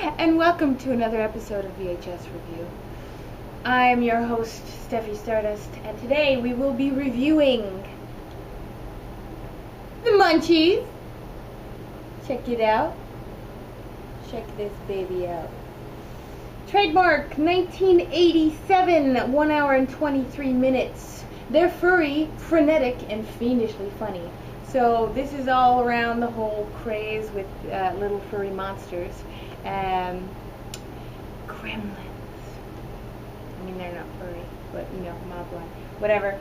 And welcome to another episode of VHS Review. I am your host, Steffi Stardust, and today we will be reviewing the Munchies. Check it out. Check this baby out. Trademark 1987, 1 hour and 23 minutes. They're furry, frenetic, and fiendishly funny. So this is all around the whole craze with little furry monsters. Gremlins. I mean, they're not furry, but you know, Mogwai. Whatever.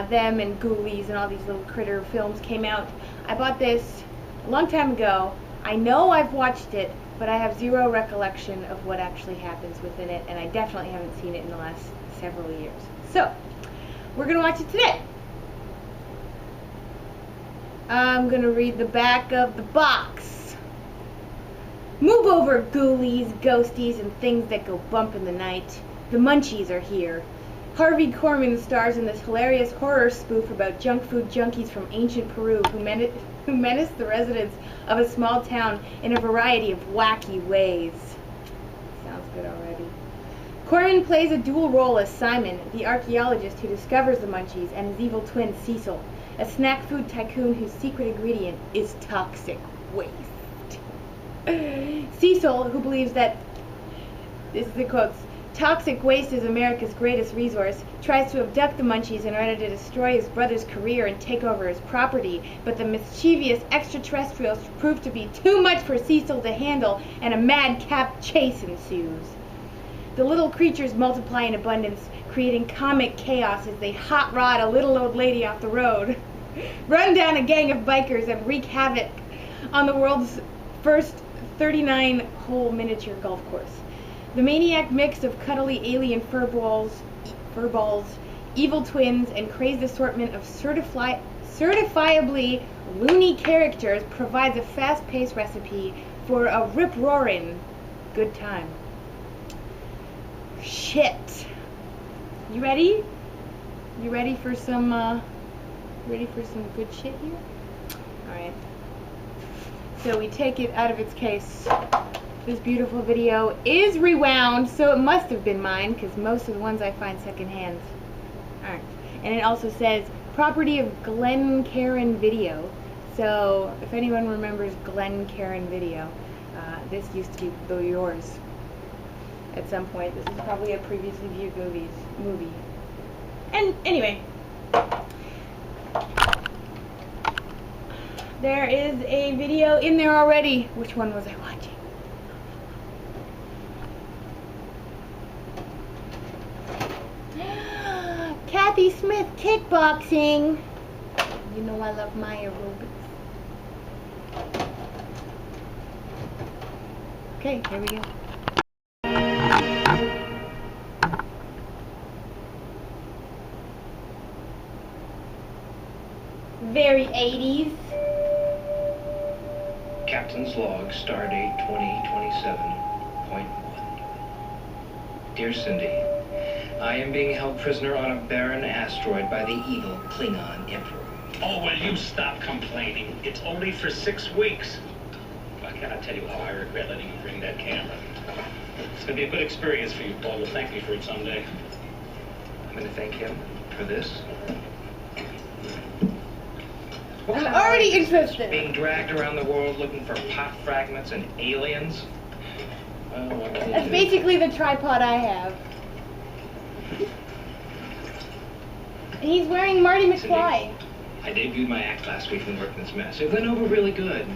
Them and Ghoulies and all these little critter films came out. I bought this a long time ago. I know I've watched it, but I have zero recollection of what actually happens within it, and I definitely haven't seen it in the last several years. So, we're going to watch it today. I'm going to read the back of the box. Move over, ghoulies, ghosties, and things that go bump in the night. The Munchies are here. Harvey Korman stars in this hilarious horror spoof about junk food junkies from ancient Peru who menace the residents of a small town in a variety of wacky ways. Sounds good already. Korman plays a dual role as Simon, the archaeologist who discovers the Munchies, and his evil twin Cecil, a snack food tycoon whose secret ingredient is toxic waste. Cecil, who believes that, this is the quotes, toxic waste is America's greatest resource, tries to abduct the Munchies in order to destroy his brother's career and take over his property, but the mischievous extraterrestrials prove to be too much for Cecil to handle, and a madcap chase ensues. The little creatures multiply in abundance, creating comic chaos as they hot rod a little old lady off the road, run down a gang of bikers, and wreak havoc on the world's first 39-hole miniature golf course. The maniac mix of cuddly alien furballs, evil twins, and crazed assortment of certifiably loony characters provides a fast-paced recipe for a rip-roaring good time. Shit. You ready? You ready for some good shit here? Alright. So we take it out of its case. This beautiful video is rewound, so it must have been mine, because most of the ones I find secondhand aren't. And it also says, property of Glencairn Video. So, if anyone remembers Glencairn Video, this used to be yours at some point. This is probably a previously viewed movie. And anyway, there is a video in there already. Which one was I watching? Kathy Smith kickboxing. You know I love my aerobics. Okay, here we go. Very 80s. Captain's log, stardate 2027.1. Dear Cindy, I am being held prisoner on a barren asteroid by the evil Klingon Emperor. Oh, will you stop complaining? It's only for 6 weeks. I cannot tell you how I regret letting you bring that camera. It's going to be a good experience for you, Paul. You'll thank me for it someday. I'm going to thank him for this. I'm already interested. Being dragged around the world looking for pot fragments and aliens. Well, what can you That's do? basically the tripod I have. And he's wearing Marty McFly. I debuted my act last week in Workman's Mess. It went over really good,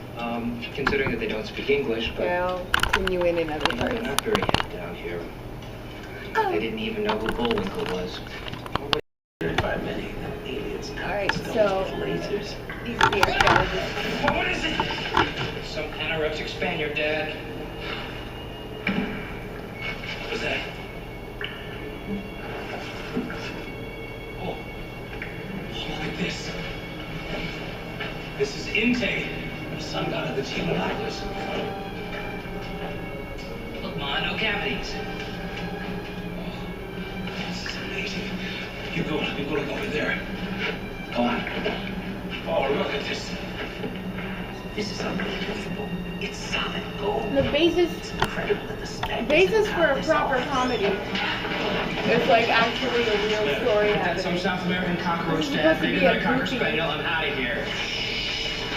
considering that they don't speak English, but... Well, continue in another they're part. not very hip down here. Oh. They didn't even know who Bullwinkle was. By many aliens. Alright, so... Lasers. These are the archaeologists. What is it? Some anorexic Spaniard, Dad. What was that? Oh. Look at this. This is Inte, the sun god of the Team Atlas. Look, Ma, no cavities. This is amazing. You go look over there. Go on. Oh, look at this. This is unbelievable. It's solid gold. The basis, It's incredible that the spec basis for a proper comedy is like actually a real story That's some happening. South American cockroach It's to supposed have to bigger be a than a cocker goofy- spaniel. I'm out of here.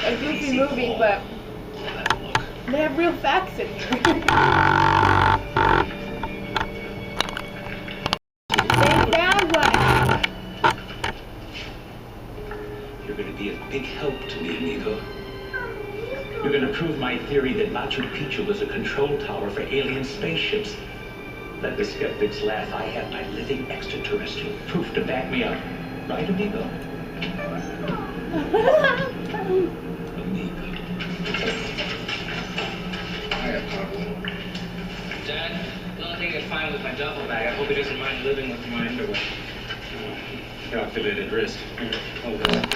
A goofy movie, but they have real facts in here. They found one. You're going to be a big help to me, amigo. You're going to prove my theory that Machu Picchu was a control tower for alien spaceships. Let the skeptics laugh. I have my living extraterrestrial proof to back me up. Right, amigo? Amigo. Hiya, Pablo. Dad, the only thing I can find was my duffel bag. I hope he doesn't mind living with my underwear. Calculated risk. Okay.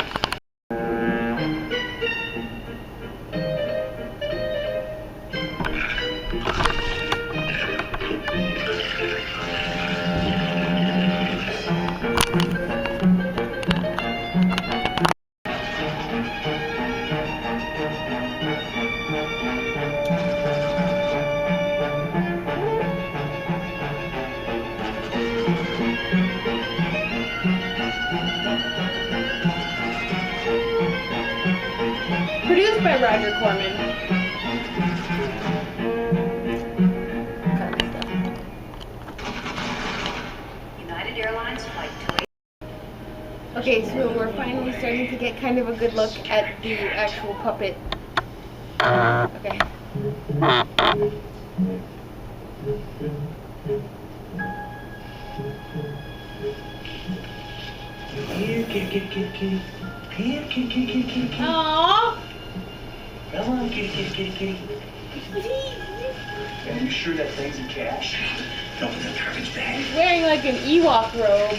Produced by Roger Corman. United Airlines Flight 280. Okay, so we're finally starting to get kind of a good look at the actual puppet. Okay. Here, kitty. Here, kitty. Aww. Come on, kitty. Are you sure that thing's in cash? Open the garbage bag. He's wearing like an Ewok robe.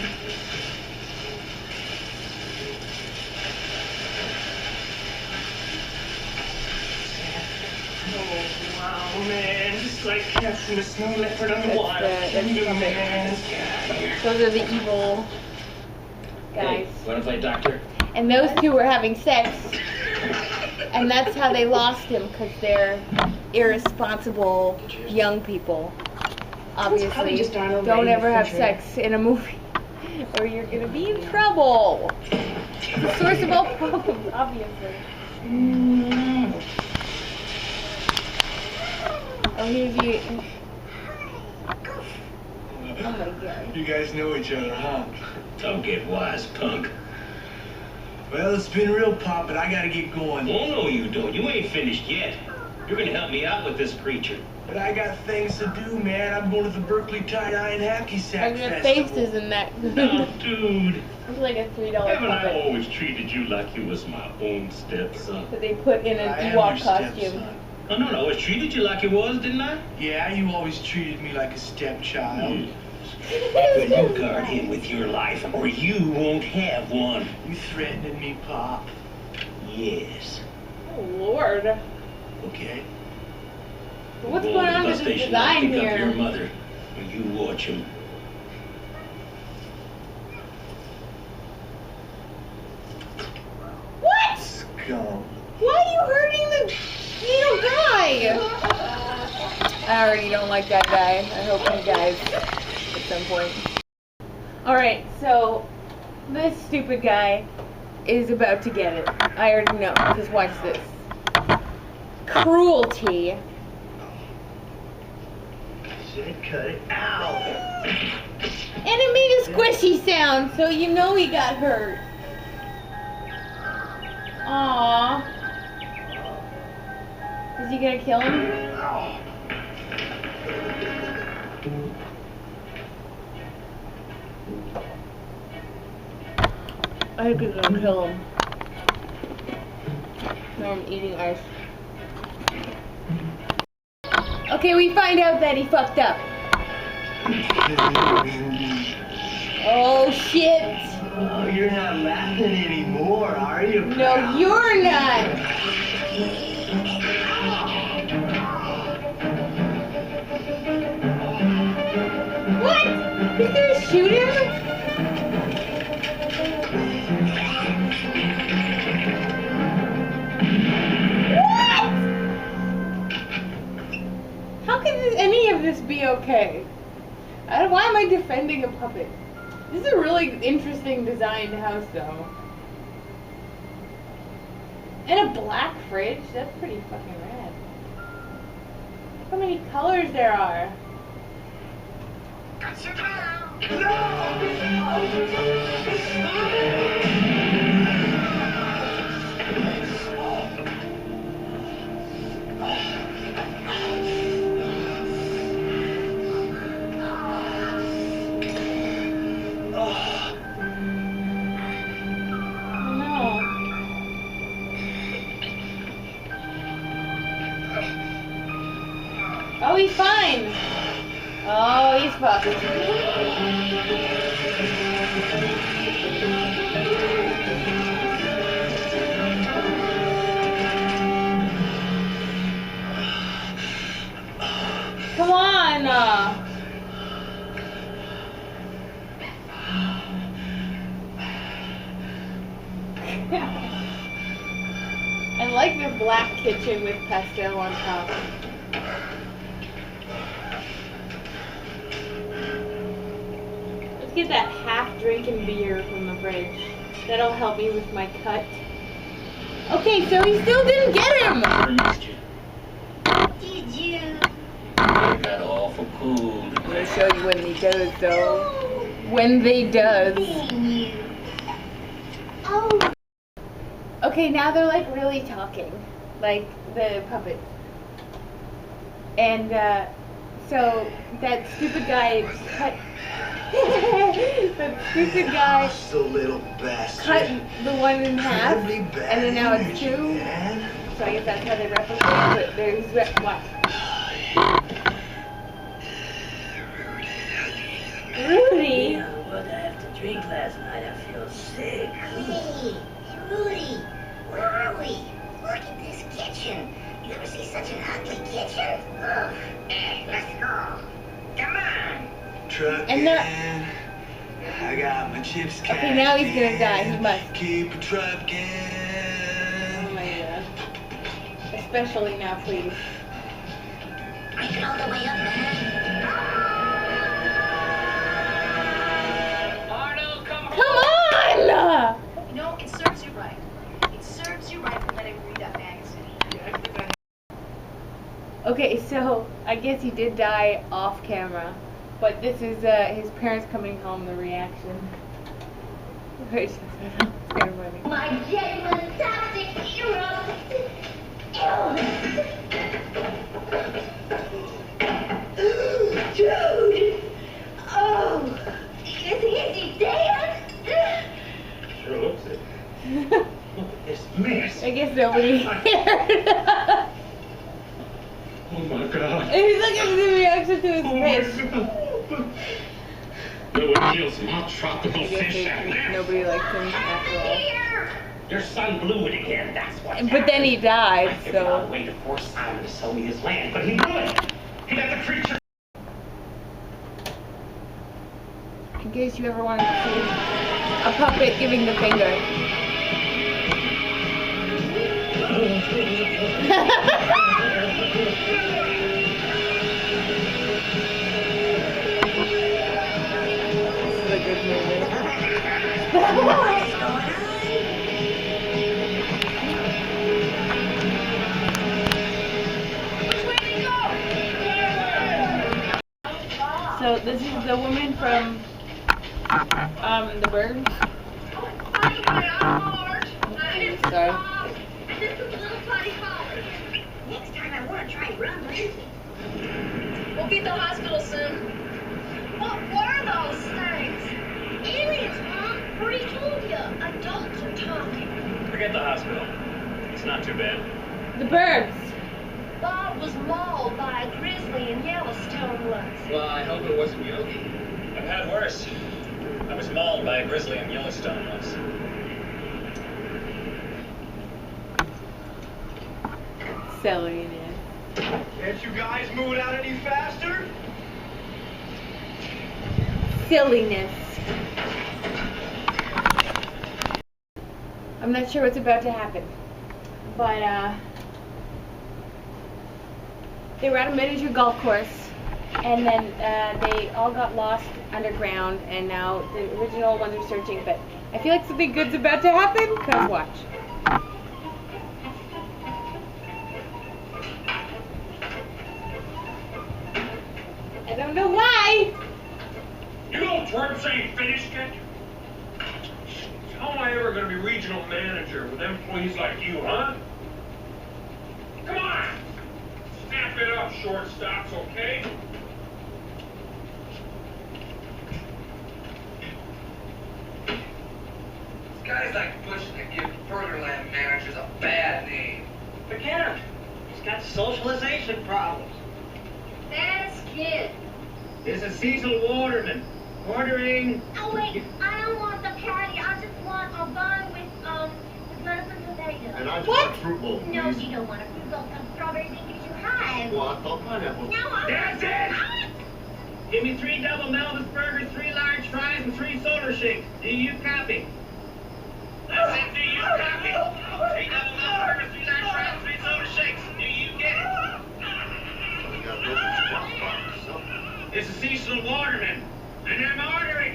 Oh, wow, man. Just like catching a snow leopard on the water. That's the puppet. Man. Those are the evil guys. Hey, wanna play doctor? And those two were having sex. And that's how they lost him, because they're irresponsible young people. Obviously, don't ever have sex in a movie, or you're gonna be in trouble. It's the source of all problems, obviously. Oh, here's you. Oh my god. You guys know each other, huh? Don't get wise, punk. Well, it's been real, Pop, but I gotta get going. Oh, no, you don't. You ain't finished yet. You're gonna help me out with this creature. But I got things to do, man. I'm going to the Berkeley Tie-Dye and Hacky Sack And your Festival. face is in that. Now, dude, It's like a $3 haven't I puppet always treated you like you was my own stepson? that they put in an I am your Ewok costume. stepson. Oh, no, I always treated you like you was, didn't I? Yeah, you always treated me like a stepchild. But you guard him with your life, or you won't have one. You threatening me, Pop? Yes. Oh Lord. Okay. What's Go going to on the with this station and design pick up your here? mother. Or you watch him. What? Scum. Why are you hurting the little guy? I already don't like that guy. I hope he dies at some point. Alright, so this stupid guy is about to get it. I already know, because watch this. Cruelty. Shit, cut it out. And it made a squishy sound, so you know he got hurt. Aww. Is he gonna kill him? I think he's gonna kill him. No, I'm eating ice. Okay, we find out that he fucked up. Oh shit! Oh, you're not laughing anymore, are you? No, pal? you're not! What? He's gonna shoot him? What? How can any of this be okay? Why am I defending a puppet? This is a really interesting designed house, though. And a black fridge. That's pretty fucking rad. Look how many colors there are. Oh, he's fine. Oh, he's fucked. Come on. I like the black kitchen with pastel on top. Let's get that half-drinking beer from the fridge. That'll help me with my cut. Okay, so he still didn't get him! Did you? It got awful cold. I'm gonna show you when he does, though. When they does. Oh. Okay, now they're like really talking. Like the puppets. And, so that stupid guy cut. That stupid guy Hostile little bastard. cut the one in half, Incredibly bad and then now it's energy, two. man. So I guess that's how they replicate, but there's what? Rudy? What I have to drink last night, I feel sick. Hey, Rudy, where are we? Look at this kitchen. You ever see such an ugly kitchen? Ugh. Hey, let's go. Come on. Truckin'. And now- I got my chips. Okay, now he's gonna die. He must. Keep a Oh truckin'. my god. Especially now, please. Make it all the way up, man. Arnold, come home! Come on! You know, it serves you right. It serves you right for letting me read that magazine. Okay, so I guess he did die off camera, but this is his parents coming home. The reaction. It's kind of funny. My genuine toxic hero. Dude! Oh! Is he dead? Sure looks it. Look at this mess. I guess nobody cared. Oh my God. And he's looking at the reaction to his Oh my fish. God. No one kills my I tropical guess fish out there. nobody likes him after all. Your son blew it again, that's what But then he died, I figured out a so. way to force Simon to sell me his land, but he blew it. He got the creature. In case you ever wanted to see a puppet giving the finger. This is a good movie. So this is the woman from the bird. Sorry. Next time I want to try rumbling. We'll be at the hospital soon. What were those things? Aliens, Mom. Already told you. Adults are talking. Forget the hospital. It's not too bad. The birds. Bob was mauled by a grizzly in Yellowstone once. Well, I hope it wasn't Yogi. I've had worse. I was mauled by a grizzly in Yellowstone once. Silliness. Can't you guys move it out any faster? Silliness. I'm not sure what's about to happen. But, They were at a miniature golf course, and then they all got lost underground, and now the original ones are searching, but I feel like something good's about to happen, because watch. I don't know why. You know twerps ain't finished yet? How am I ever going to be regional manager with employees like you, huh? Come on! Snap it up, shortstops, okay? These guys like Bush that give Burgerland managers a bad name. Forget him. He's got socialization problems. That's kid. This is Cecil Waterman. Ordering. Oh, wait, I don't want the patty. I just want a bun with lettuce and potatoes. And I just want fruit bowl, please. No, you don't want a fruit bowl. Some strawberries and you have. Well, I thought pineapple. No, I That's it! Give me 3 double Melvis burgers, 3 large fries, and 3 soda shakes. Do you copy? That's it, do you copy? 3 double Melvis burgers, 3 large fries, and 3 soda shakes. Do you get it? You got local squat box, something. This is Cecil Waterman, and I'm ordering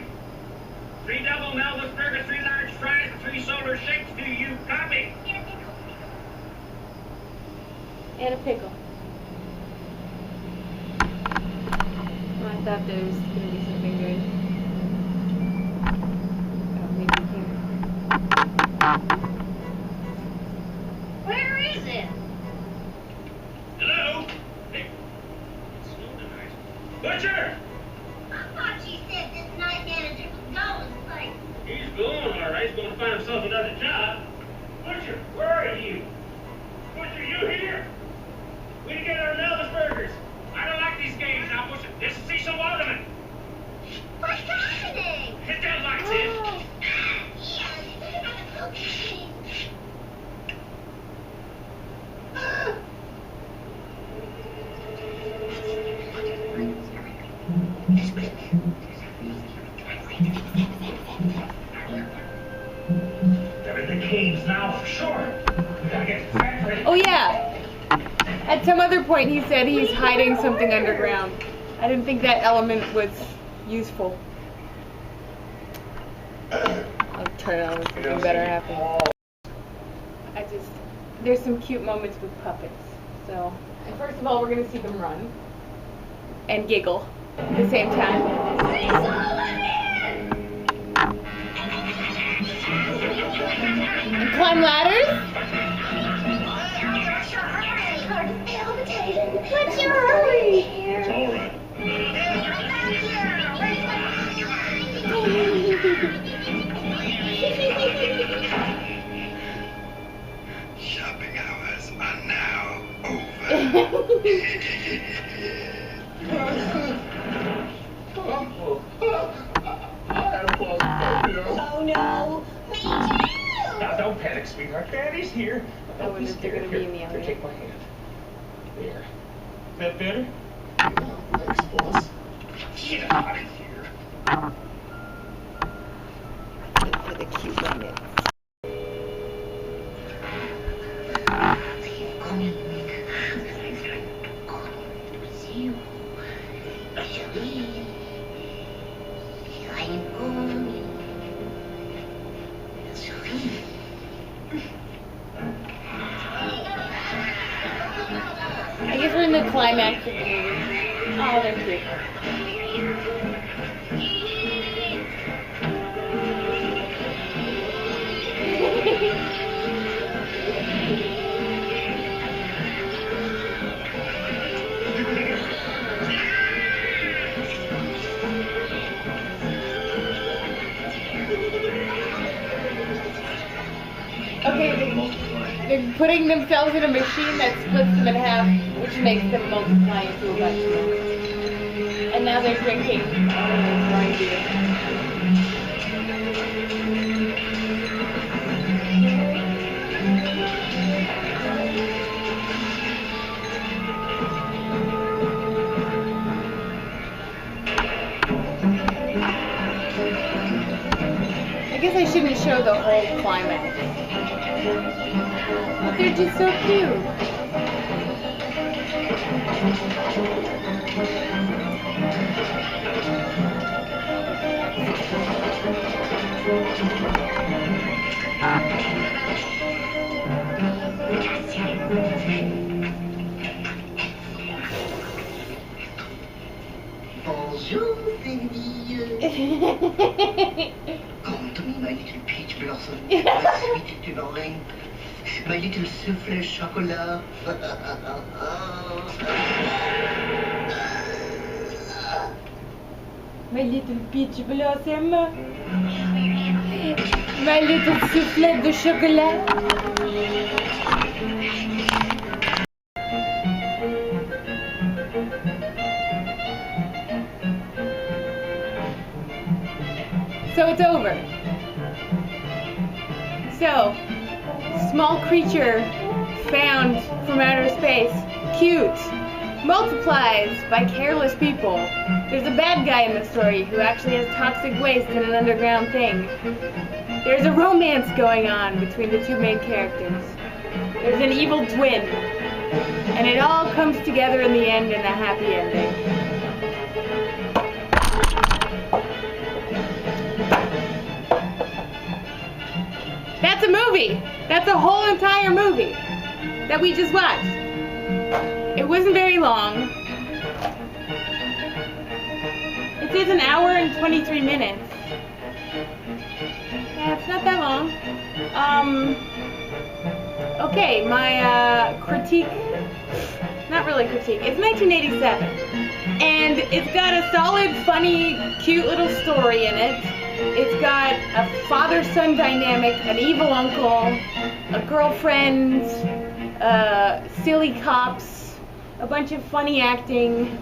3 double Melvis burgers, 3 large fries, and 3 soda shakes. Do you copy? And a pickle. Oh, I thought there was going to be something good. Oh, maybe here. Where is it? Hello? Hey. Slow tonight. Butcher! I thought she said this night manager was going, like. He's going, all right. He's going to find himself another job. Butcher, where are you? Butcher, you here? We to get our Melvis burgers. I don't like these games now, Butcher. This is Cecil Waterman. What's happening? Hit that lights in. They're in the caves now for sure. We gotta get back. Oh, yeah. At some other point, he said he's hiding something underground. I didn't think that element was useful. I'll turn it on when something better happens. There's some cute moments with puppets. So, and first of all, we're going to see them run and giggle at the same time. And climb ladders. What's your hurry? It's all right. Shopping hours are now over. Oh no, me too! Now don't panic, sweetheart. Daddy's here. I wonder if they're going to be in the Here, elevator. take my hand. There. That better? Thanks, boss. Get out of here. For the cute moments. I guess we're in the climax of the movie. Oh, they're cute. Okay, they're putting themselves in a machine that splits them in half, which makes them multiply into a vegetable. And now they're drinking wine beer. I guess I shouldn't show the whole climax. But they're just so cute. Bonjour, baby. Come to me, my little peach blossom, my sweet little darling, my little souffle chocolat. My little peach blossom. My little souffle de chocolat. So it's over. So, small creature found from outer space, cute, multiplies by careless people. There's a bad guy in the story who actually has toxic waste in an underground thing. There's a romance going on between the two main characters. There's an evil twin. And it all comes together in the end in a happy ending. That's a movie! That's a whole entire movie that we just watched. It wasn't very long. It says an hour and 23 minutes. Yeah, it's not that long. Okay, my critique, not really critique, it's 1987. And it's got a solid, funny, cute little story in it. It's got a father-son dynamic, an evil uncle, a girlfriend, silly cops, a bunch of funny acting.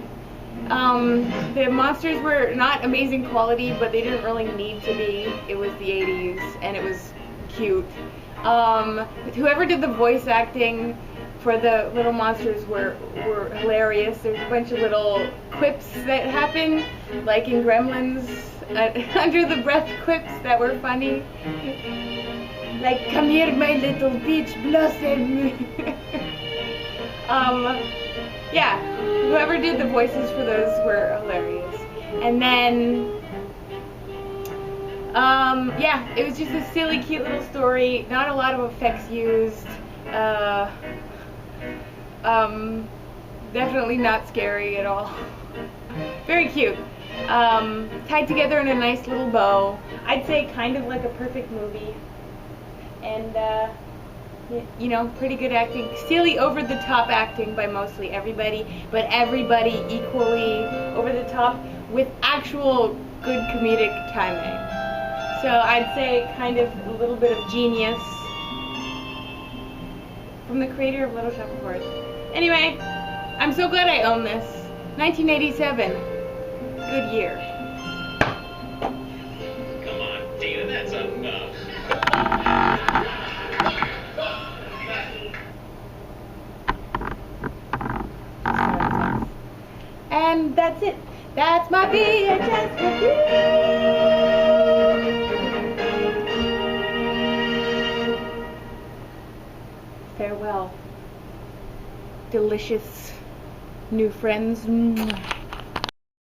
The monsters were not amazing quality, but they didn't really need to be. It was the 80s, and it was cute. Whoever did the voice acting for the little monsters were hilarious. There's a bunch of little quips that happen, like in Gremlins, under the breath quips that were funny. Like, come here, my little peach blossom. Yeah, whoever did the voices for those were hilarious. And then, yeah, it was just a silly, cute little story. Not a lot of effects used. Definitely not scary at all. Very cute. Tied together in a nice little bow. I'd say kind of like a perfect movie. And, you know, pretty good acting. Silly, over-the-top acting by mostly everybody, but everybody equally over-the-top with actual good comedic timing. So I'd say kind of a little bit of genius from the creator of Little Shop of Horrors. Anyway, I'm so glad I own this. 1987. Good year. Come on, Dana, that's enough. And that's it. That's my VHS review. Farewell, delicious new friends.